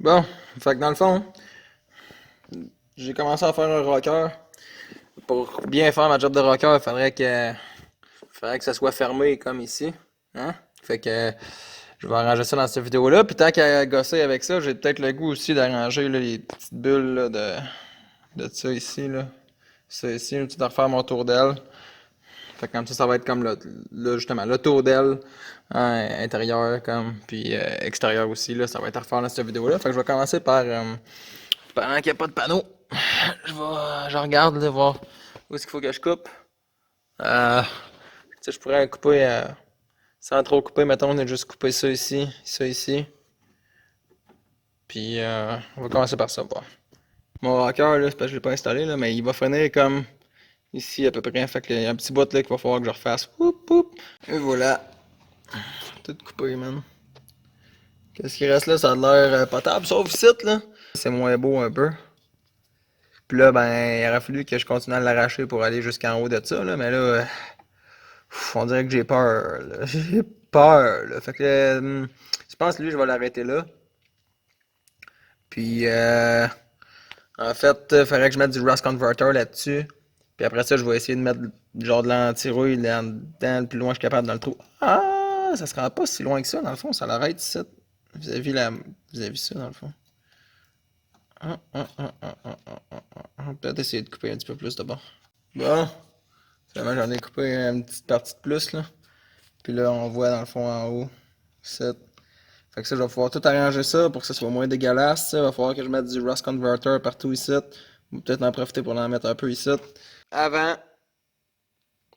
Bon, fait que dans le fond, j'ai commencé à faire un rocker. Pour bien faire ma job de rocker, il faudrait que ça soit fermé comme ici. Hein? Fait que je vais arranger ça dans cette vidéo-là. Puis tant qu'à gosser avec ça, j'ai peut-être le goût aussi d'arranger là, les petites bulles là, de ça ici. Là. Ça ici, de refaire mon tour d'aile. Fait que comme ça va être comme là, justement, le tour d'aile intérieur comme, puis extérieur aussi. Là, ça va être à refaire dans cette vidéo-là. Fait que je vais commencer par pendant qu'il n'y a pas de panneau, je regarde, là, voir où est-ce qu'il faut que je coupe. Tu sais, je pourrais couper, sans trop couper, mettons, on a juste coupé ça ici. Puis, on va commencer par ça, bon. Mon rocker, là, c'est parce que je l'ai pas installé, là, mais il va finir comme ici à peu près. Fait qu'il y a un petit bout là qu'il va falloir que je refasse. Oup, oup. Et voilà. Tout coupé, man. Qu'est-ce qui reste là? Ça a l'air potable, sauf ici, là. C'est moins beau un peu. Puis là, ben, il aurait fallu que je continue à l'arracher pour aller jusqu'en haut de ça, là, mais là, on dirait que j'ai peur, là. J'ai peur, là. Fait que, je pense que lui, je vais l'arrêter là. Puis, en fait, il faudrait que je mette du Rust Converter là-dessus. Puis après ça, je vais essayer de mettre genre de l'anti-rouille dans le plus loin que je suis capable dans le trou. Ah, ça se rend pas si loin que ça, dans le fond. Ça l'arrête ici. Vous avez vu ça, dans le fond. Peut-être essayer de couper un petit peu plus d'abord. Bon, finalement, j'en ai coupé une petite partie de plus, là. Puis là, on voit dans le fond en haut. 7. Fait que ça, je vais pouvoir tout arranger ça pour que ça soit moins dégueulasse. Ça. Il va falloir que je mette du Rust Converter partout ici. Ou peut-être en profiter pour en mettre un peu ici. Avant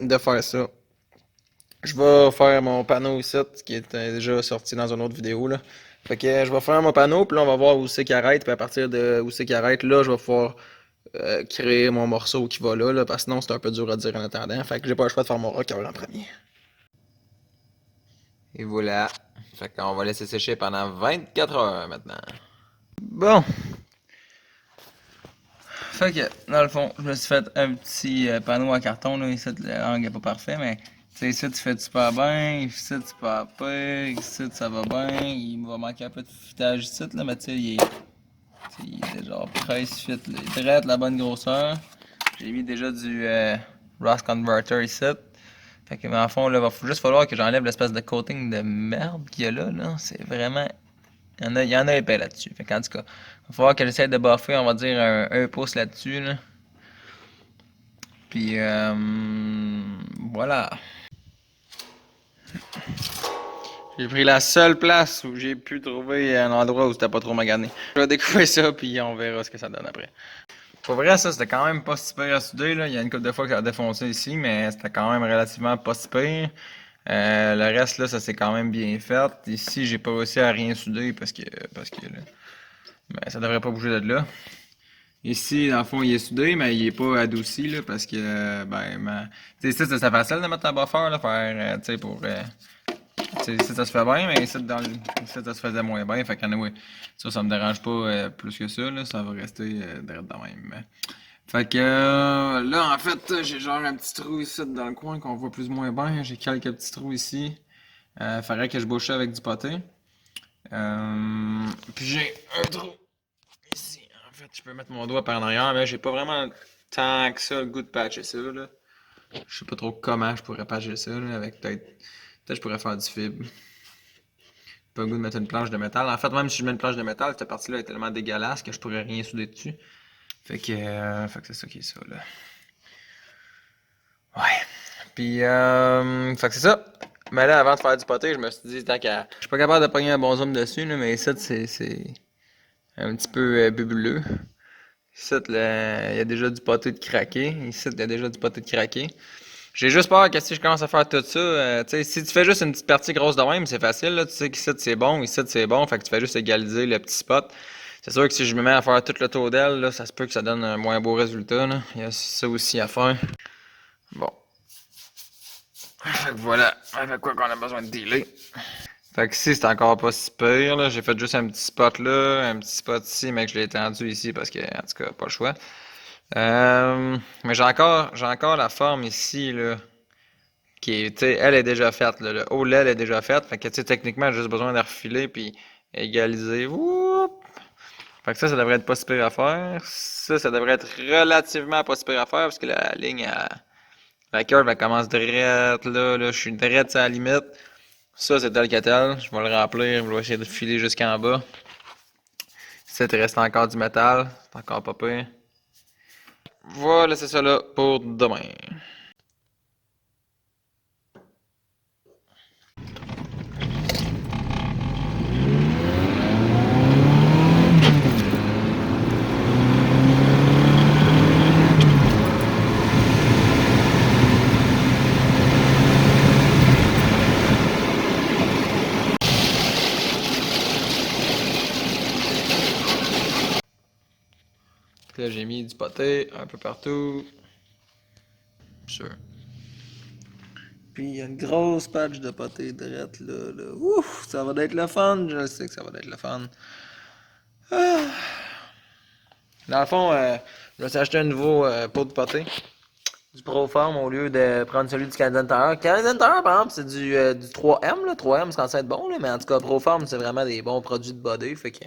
de faire ça, je vais faire mon panneau ici, qui est déjà sorti dans une autre vidéo, là. Fait que je vais faire mon panneau, puis là, on va voir où c'est qu'il arrête. Puis à partir de où c'est qu'il arrête, là, je vais pouvoir créer mon morceau qui va là, parce que sinon, c'est un peu dur à dire en attendant. Fait que j'ai pas le choix de faire mon rocker en premier. Et voilà. Fait qu'on va laisser sécher pendant 24 heures maintenant. Bon. Fait que, dans le fond, je me suis fait un petit panneau en carton, là. Ici, le angle est pas parfait, mais tu sais, ici, tu fais super bien. Ici, tu pas pire. Ici, ça va bien. Il va manquer un peu de fitage ici, là, mais tu sais, il est genre presse fit, là. Il est direct, la bonne grosseur. J'ai mis déjà du Rust Converter ici. Fait que, en fond, là, va juste falloir que j'enlève l'espèce de coating de merde qu'il y a là, là. C'est vraiment. Il y en a épais là-dessus. Fait qu'en tout cas, il va falloir que j'essaie de buffer, on va dire, un pouce là-dessus, là. Puis, voilà. J'ai pris la seule place où j'ai pu trouver un endroit où c'était pas trop magané. Je vais découper ça, puis on verra ce que ça donne après. Pour vrai, ça, c'était quand même pas si pire à souder, là. Il y a une couple de fois que ça a défoncé ici, mais c'était quand même relativement pas si pire. Le reste, là, ça s'est quand même bien fait. Ici, j'ai pas réussi à rien souder parce que là, ben, ça devrait pas bouger de là. Ici, dans le fond, il est soudé, mais il est pas adouci, là, parce que, tu sais, c'est facile de mettre un buffer, là, faire, tu sais, tu sais, ici, ça se fait bien, mais ici, ça se faisait moins bien, fait qu'anyway, ça me dérange pas plus que ça, là, ça va rester direct de même. Fait que, là, en fait, j'ai genre un petit trou ici dans le coin qu'on voit plus ou moins bien, j'ai quelques petits trous ici, faudrait que je bouche ça avec du poté. Puis j'ai un trou ici. En fait, je peux mettre mon doigt par en arrière, mais j'ai pas vraiment tant que ça le goût de patcher ça, là. Je sais pas trop comment je pourrais patcher ça, là, avec peut-être je pourrais faire du fibre. Pas le goût de mettre une planche de métal. En fait, même si je mets une planche de métal, cette partie-là est tellement dégueulasse que je pourrais rien souder dessus. Fait que c'est ça qui est ça, là. Ouais. Puis, fait que c'est ça. Mais là, avant de faire du poté, je me suis dit, tant qu'à. Je suis pas capable de pogner un bon zoom dessus, là, mais ça, c'est un petit peu bubuleux. Ici, il y a déjà du pâté de craqué. Ici, il y a déjà du pâté de craqué. J'ai juste peur que si je commence à faire tout ça, tu sais, si tu fais juste une petite partie grosse de même, c'est facile, là. Tu sais qu'ici, c'est bon, ici, c'est bon. Fait que tu fais juste égaliser le petit spot. C'est sûr que si je me mets à faire tout le tour d'aile, là, ça se peut que ça donne un moins beau résultat, là. Il y a ça aussi à faire. Bon. Fait que voilà. Avec quoi qu'on a besoin de dealer. Fait que ici, c'est encore pas si pire, là. J'ai fait juste un petit spot là, un petit spot ici, mais que je l'ai étendu ici parce que, en tout cas, pas le choix. Mais j'ai encore la forme ici, là, qui est, tu sais, elle est déjà faite, là. Le haut, là, elle est déjà faite. Fait que, tu sais, techniquement, j'ai juste besoin de refiler puis égaliser. Whoop! Fait que ça devrait être pas si pire à faire. Ça devrait être relativement pas si pire à faire parce que la ligne, la curve, elle commence drette là, je suis drette à la limite. Ça, c'est tel que tel. Je vais le remplir, je vais essayer de filer jusqu'en bas. Ça, il reste encore du métal. C'est encore pas pire. Voilà, c'est ça là pour demain. Là, j'ai mis du poté un peu partout. Sûr. Puis il y a une grosse patch de poté drette là. Ouf, ça va être le fun. Je sais que ça va être le fun. Ah. Dans le fond, je me suis acheté un nouveau pot de poté. Du Proform au lieu de prendre celui du Canadian Tire. Canadian Tire, par exemple, c'est du 3M. Là. 3M, c'est censé être bon, là, mais en tout cas, Proform, c'est vraiment des bons produits de body. Fait que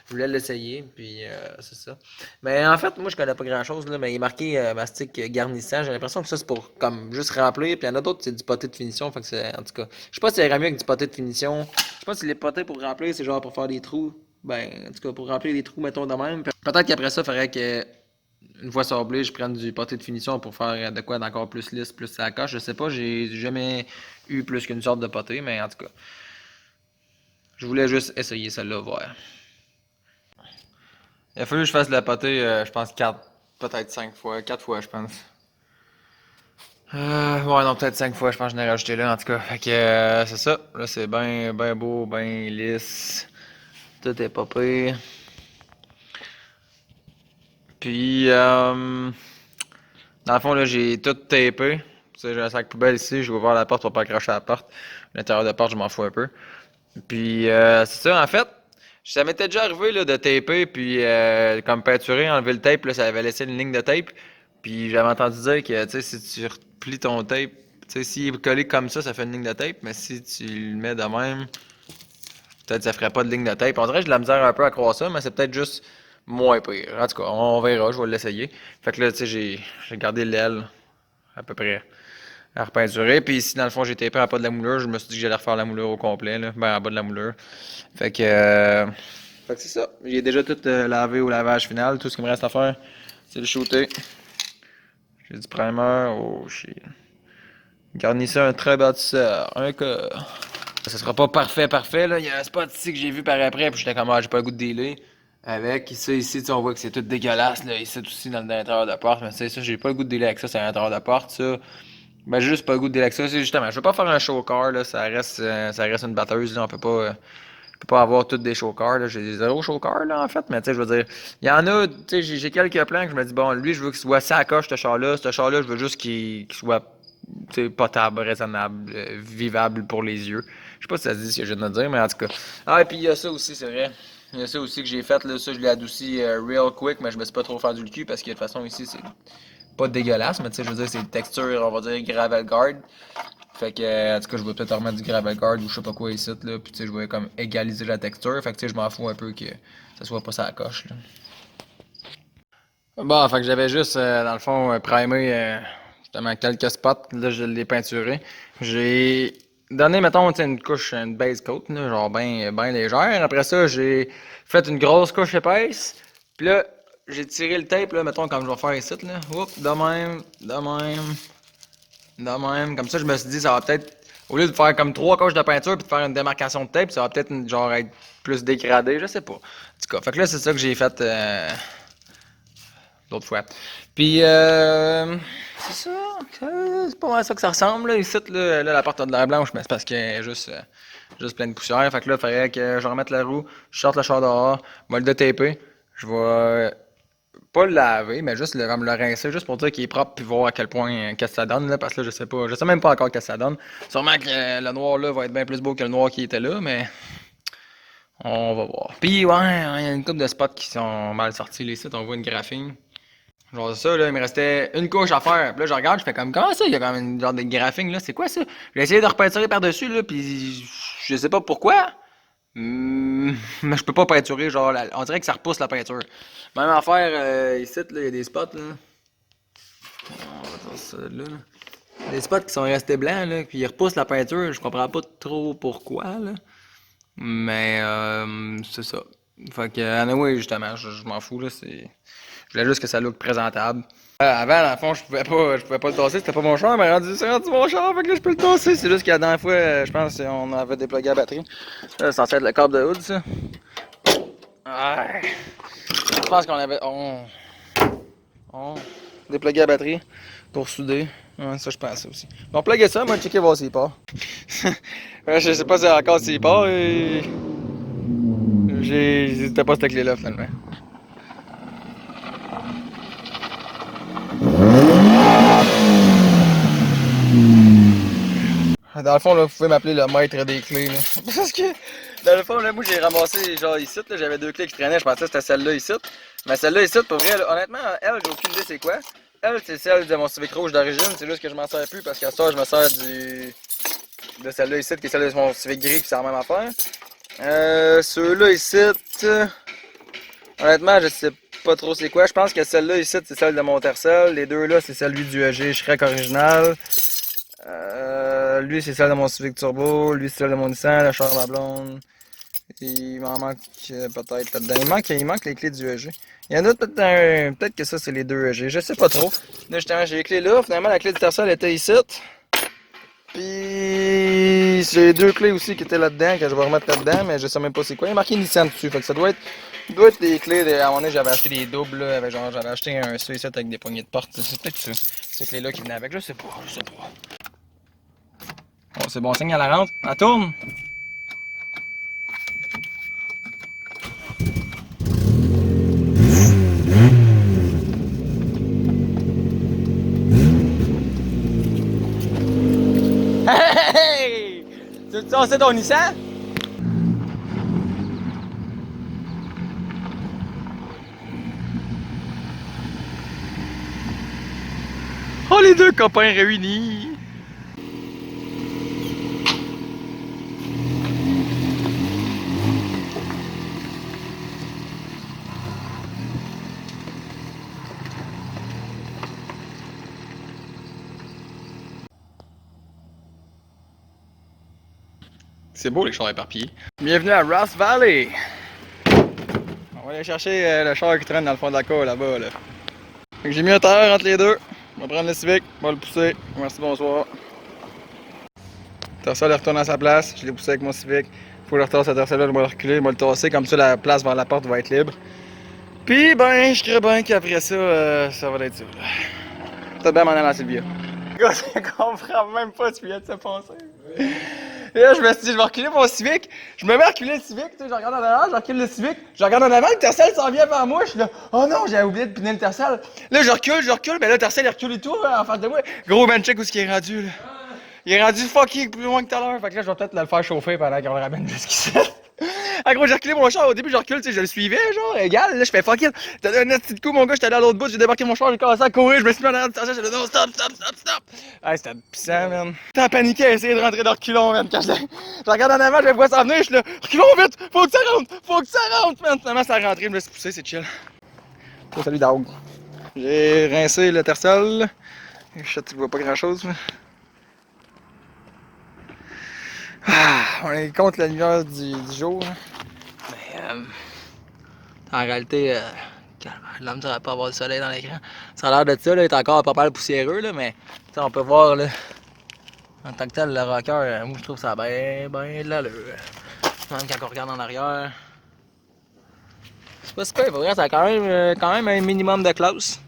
je voulais l'essayer, puis c'est ça. Mais en fait, moi, je connais pas grand-chose, là, mais il est marqué mastic garnissant. J'ai l'impression que ça, c'est pour comme juste remplir. Puis il y en a d'autres, c'est du poté de finition. Fait que c'est, en tout cas, je sais pas si c'est mieux avec du poté de finition. Je sais pas si les potés pour remplir, c'est genre pour faire des trous. Ben, en tout cas, pour remplir des trous, mettons de même. Peut-être qu'après ça, il faudrait que une fois sablé, je prends du pâté de finition pour faire de quoi d'encore plus lisse, plus ça coche. Je sais pas, j'ai jamais eu plus qu'une sorte de pâté, mais en tout cas, je voulais juste essayer celle-là, voir. Il a fallu que je fasse le pâté, je pense 4, peut-être 5 fois, 4 fois, je pense. Ouais, non, peut-être 5 fois, je pense que j'en ai rajouté là, en tout cas. Fait que c'est ça. Là, c'est bien ben beau, bien lisse. Tout est pas pire. Puis, dans le fond, là, j'ai tout tapé. Tu sais, j'ai un sac poubelle ici, je vais ouvrir la porte pour pas accrocher à la porte. L'intérieur de la porte, je m'en fous un peu. Puis, c'est ça, en fait, ça m'était déjà arrivé là, de taper, puis comme peinturer, enlever le tape, là, ça avait laissé une ligne de tape. Puis, j'avais entendu dire que, tu sais, si tu replies ton tape, tu sais, s'il est collé comme ça fait une ligne de tape, mais si tu le mets de même, peut-être que ça ferait pas de ligne de tape. On dirait que j'ai de la misère un peu à croire ça, mais c'est peut-être juste moins pire. En tout cas, on verra, je vais l'essayer. Fait que là, tu sais, j'ai gardé l'aile à peu près à repeinturer. Puis ici, dans le fond, j'ai tapé en bas de la moulure. Je me suis dit que j'allais refaire la moulure au complet, là. Ben, en bas de la moulure. Fait que, fait que c'est ça. J'ai déjà tout lavé au lavage final. Tout ce qui me reste à faire, c'est le shooter. J'ai du primer. Oh, shit. Garnissez un très bâtisseur. Un cas. Ça sera pas parfait, parfait, là. Il y a un spot ici que j'ai vu par après, puis j'étais comme, ah, j'ai pas le goût de dealer. Avec, ici, tu sais, on voit que c'est tout dégueulasse, là. Ici, aussi, dans l'intérieur de porte. Mais tu sais, ça, j'ai pas le goût de dealer avec ça, c'est à l'intérieur de porte, ça. Ben, j'ai juste pas le goût de dealer avec ça. C'est justement, je veux pas faire un show car, là. Ça reste une batteuse, là. On peut pas avoir toutes des show cars, là. J'ai zéro show car, là, en fait. Mais tu sais, je veux dire, il y en a, tu sais, j'ai quelques plans que je me dis, bon, lui, je veux qu'il soit sacoche, ce char-là. Ce char-là, je veux juste qu'il soit potable, raisonnable, vivable pour les yeux. Je sais pas si ça se dit ce que je viens de dire, mais en tout cas. Ah, et puis il y a ça aussi, c'est vrai. Il y a ça aussi que j'ai fait, là, ça je l'ai adouci real quick, mais je me suis pas trop fendu le cul parce que de toute façon ici c'est pas dégueulasse, mais tu sais, je veux dire, c'est une texture, on va dire gravel guard. Fait que, en tout cas, je vais peut-être remettre du gravel guard ou je sais pas quoi ici, là, puis tu sais, je vais comme égaliser la texture, fait que tu sais, je m'en fous un peu que ça soit pas ça la coche, là. Bon, fait que j'avais juste, dans le fond, primé justement quelques spots. Là, je l'ai peinturé. J'ai donné, mettons, une couche, une base coat, là, genre bien légère. Après ça, j'ai fait une grosse couche épaisse. Puis là, j'ai tiré le tape, là, mettons, comme je vais faire ici, là. Oups, de même, de même, de même. Comme ça, je me suis dit, ça va peut-être, au lieu de faire comme trois couches de peinture puis de faire une démarcation de tape, ça va peut-être, genre, être plus dégradé, je sais pas. En tout cas, fait que là, c'est ça que j'ai fait. L'autre fois. Puis, c'est ça. C'est pas mal ça que ça ressemble. Là. Ici, là, la porte a de l'air blanche, mais c'est parce qu'elle est juste pleine de poussière. Fait que là, il faudrait que je remette la roue, je sorte le char dehors, je vais le détaper. Je vais pas le laver, mais juste comme le rincer, juste pour dire qu'il est propre, puis voir à quel point qu'est-ce que ça donne. Là, parce que là, je sais pas. Je sais même pas encore qu'est-ce que ça donne. Sûrement que le noir là va être bien plus beau que le noir qui était là, mais on va voir. Puis, ouais, il y a une couple de spots qui sont mal sortis. Les sites, on voit une graphine. Genre ça, là, il me restait une couche à faire. Puis là, je regarde, je fais comme, comment ça? Il y a quand même une genre de graphing, là. C'est quoi ça? J'ai essayé de repeinturer par-dessus, là, puis je sais pas pourquoi. Mais je peux pas peinturer, genre, on dirait que ça repousse la peinture. Même affaire, ici, là, il y a des spots, là. On va dire ça, là. Des spots qui sont restés blancs, là, puis ils repoussent la peinture, je comprends pas trop pourquoi, là. Mais, c'est ça. Fait que, anyway, justement, je m'en fous, là, c'est... Je voulais juste que ça look présentable. Avant, dans le fond, je pouvais pas le tasser, c'était pas mon char, mais c'est rendu mon char, fait que là, je peux le tasser. C'est juste que la dernière fois, je pense qu'on avait déplugué la batterie. Là, c'est censé être le câble de hood, ça. Ouais. Je pense qu'on avait... On déplugué la batterie pour souder. Ouais, ça, je pense aussi. Bon, pluguer ça, moi, checker voir s'il part. Je sais pas si encore s'il part et... J'hésitais pas cette clé-là, finalement. Dans le fond, là, vous pouvez m'appeler le maître des clés, là. Parce que, dans le fond, là, moi, j'ai ramassé, genre, ici, là, j'avais 2 clés qui traînaient, je pensais que c'était celle-là, ici. Mais celle-là, ici, pour vrai, là, honnêtement, elle, j'ai aucune idée c'est quoi. Elle, c'est celle de mon Civic rouge d'origine, c'est juste que je m'en sers plus, parce qu'à ce temps, je me sers de celle-là, ici, qui est celle de mon Civic gris, puis c'est la même affaire. Ceux-là, ici, honnêtement, je sais pas trop c'est quoi. Je pense que celle-là, ici, c'est celle de mon Tercel. Les deux, là, c'est celui du EG Shrek original. Lui, c'est celle de mon Civic Turbo. Lui, c'est celle de mon Nissan, le char de ma blonde. Il m'en manque peut-être là-dedans. Il manque les clés du EG. Il y en a peut-être peut-être que ça, c'est les deux EG. Je sais pas trop. Là, justement, j'ai les clés là. Finalement, la clé du Tercel était ici. Puis, j'ai 2 clés aussi qui étaient là-dedans, que je vais remettre là-dedans, mais je sais même pas c'est quoi. Il y a marqué Nissan dessus. Fait que ça doit être des clés. À un moment donné, j'avais acheté des doubles, là. J'avais acheté un suicide avec des poignées de porte. C'est peut-être ça. Ces clés-là qui venaient avec. Je sais pas. Bon, c'est bon signe à la rentre. Elle tourne. Hey! Tu veux tasser ton Nissan? Oh, les deux copains réunis! C'est beau les chars éparpillés. Bienvenue à Ross Valley! On va aller chercher le char qui traîne dans le fond de la cour là-bas. Là. Fait que j'ai mis un terre entre les deux. On va prendre le Civic, on va le pousser. Merci, bonsoir. Tercel retourne à sa place. Je l'ai poussé avec mon Civic. Faut que je retasse ce tercel-là, je vais le reculer, je vais le tasser. Comme ça, la place vers la porte va être libre. Puis, ben, je crée bien qu'après ça, ça va être ça. Peut-être bien m'en aller dans Sylvia. Je comprends même pas ce qu'il vient de se passer. Et là, je me suis dit, je vais reculer mon Civic. Je me mets à reculer le Civic, tu sais, je regarde en arrière, je recule le Civic. Je regarde en avant, le Tercel s'en vient vers moi. Je suis là, oh non, j'avais oublié de piner le Tercel. Là, je recule, mais là, le Tercel, il recule et tout, en face de moi. Gros man, check où est-ce qu'il est rendu, là. Il est rendu fucking plus loin que tout à l'heure. Fait que là, je vais peut-être le faire chauffer pendant qu'on le ramène jusqu'ici. En gros, j'ai reculé mon char. Au début, je recule, tu sais, je le suivais, genre, égal. Là, je fais fuck it. T'as donné un petit coup, mon gars, j'étais allé à l'autre bout, j'ai débarqué mon char, j'ai commencé à courir, je me suis mis en arrière du Tercel, j'ai dit non, stop. Hey, c'était puissant, man. T'as paniqué à essayer de rentrer dans le reculon, man. Quand je regarde en avant, je vais voir ça venir, je suis là, reculons vite, faut que ça rentre, man. Finalement, ça a rentré, je me suis poussé, c'est chill. Oh, salut, dog. J'ai rincé le Tercel. Je sais, tu vois pas grand chose, mais. Ah, on est contre la lumière du jour. Hein. Mais en réalité, l'homme ne devrait pas avoir le soleil dans l'écran. Ça a l'air de ça, là, il est encore pas mal poussiéreux, là, mais on peut voir là, en tant que tel, le rocker, moi je trouve ça bien de l'allure. Même quand on regarde en arrière. C'est pas super, pour vrai, ça a quand même un minimum de classe.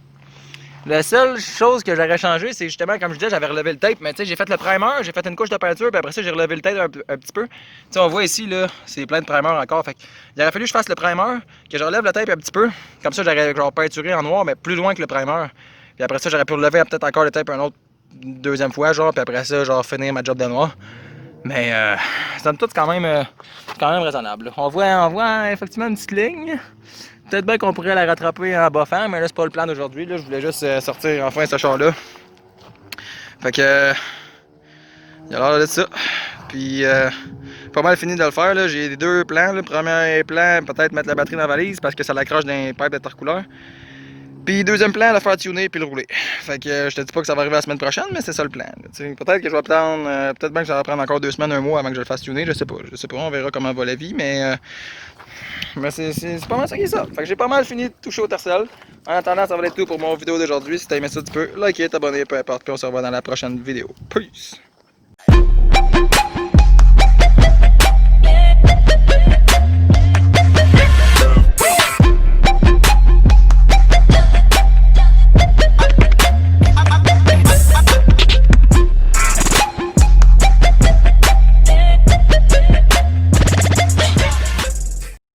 La seule chose que j'aurais changé, c'est justement, comme je disais, j'avais relevé le tape, mais tu sais, j'ai fait le primer, j'ai fait une couche de peinture, puis après ça, j'ai relevé le tape un petit peu. Tu sais, on voit ici, là, c'est plein de primer encore, fait il aurait fallu que je fasse le primer, que je relève le tape un petit peu, comme ça, j'aurais genre peinturé en noir, mais plus loin que le primer. Puis après ça, j'aurais pu relever peut-être encore le tape une deuxième fois, genre, puis après ça, genre, finir ma job de noir. Mais, somme toute, c'est quand même raisonnable. On voit effectivement une petite ligne. Peut-être bien qu'on pourrait la rattraper en buffant, mais là, c'est pas le plan d'aujourd'hui. Je voulais juste sortir enfin ce char-là. Fait que. Il a l'air de ça. Puis pas mal fini de le faire. J'ai 2 plans. Le premier plan, peut-être mettre la batterie dans la valise parce que ça l'accroche dans les pipes d'intercouleur. Puis deuxième plan, le faire tuner puis le rouler. Fait que je te dis pas que ça va arriver la semaine prochaine, mais c'est ça le plan. Peut-être que je vais attendre, peut-être bien que ça va prendre encore 2 semaines, 1 mois avant que je le fasse tuner, je sais pas, on verra comment va la vie, mais c'est pas mal ça qui est ça. Fait que j'ai pas mal fini de toucher au tercel. En attendant, ça va être tout pour mon vidéo d'aujourd'hui. Si t'as aimé ça, tu peux liker, t'abonner, peu importe, puis on se revoit dans la prochaine vidéo. Peace!